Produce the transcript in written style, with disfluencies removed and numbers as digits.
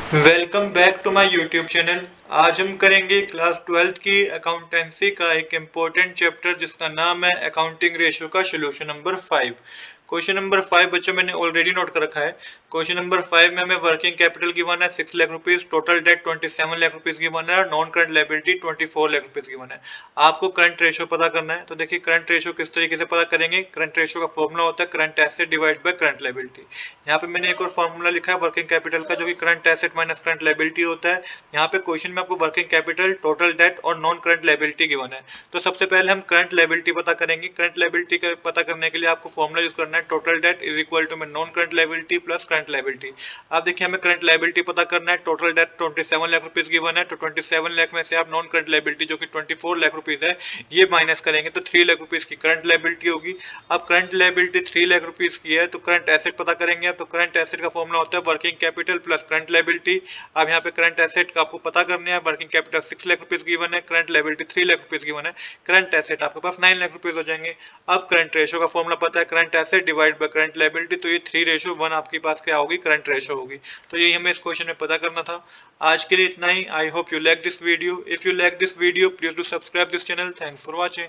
Welcome back to my YouTube channel. आज हम करेंगे क्लास 12th की अकाउंटेंसी का एक इम्पोर्टेंट चैप्टर जिसका नाम है अकाउंटिंग रेशियो का सोल्यूशन नंबर 5। क्वेश्चन नंबर 5 बच्चों मैंने ऑलरेडी नोट कर रखा है। क्वेश्चन नंबर 5 में हमें वर्किंग कैपिटल गिवन है 6 lakh rupees, total debt 27 lakh rupees given है और non current liability 24 lakh rupees given है। आपको करंट रेशियो पता करना है। तो देखिए करंट रेशियो किस तरीके से पता करेंगे। करंट रेशियो का फॉर्मूला होता है current asset divide by current liability. यहाँ पे मैंने एक और फॉर्मूला लिखा है वर्किंग कैपिटल का, जो कि current asset minus current liability होता है। यहाँ पे क्वेश्चन में आपको वर्किंग कैपिटल, टोटल डेट और नॉन करंट लायबिलिटी गिवन है। तो सबसे पहले हम करंट लायबिलिटी पता करेंगे। करंट लायबिलिटी का पता करने के लिए आपको फॉर्मूला यूज करना है total debt is equal to में non current liability plus current liability. अब देखिए हमें करंट लायबिलिटी पता करना है। Total debt 27 lakh rupees given है, तो 27 लाख में से आप नॉन करंट लायबिलिटी जो कि 24 लाख रुपीज है ये माइनस करेंगे तो 3 लाख रुपीज की करंट लायबिलिटी होगी। अब करंट लायबिलिटी 3 लाख रुपीज की है तो करंट एसेट पता करेंगे। तो करंट एसेट का फॉर्मूला होता है working capital plus current liability. अब यहाँ पे करंट एसेट का आपको पता करना है। Working capital 6 lakh rupees given है, current liability 3 lakh rupees given है, करंट एसेट आपके पास 9 लाख रुपीज हो जाएंगे। अब करंट रेशियो का फॉर्मूला पता है current asset divide by current liability, तो ये 3:1 आपके पास क्या होगी, करंट रेशियो होगी। तो यही हमें इस क्वेश्चन में पता करना था। आज के लिए इतना ही। I hope you like this video. If you like this video please do subscribe this channel. Thanks for watching.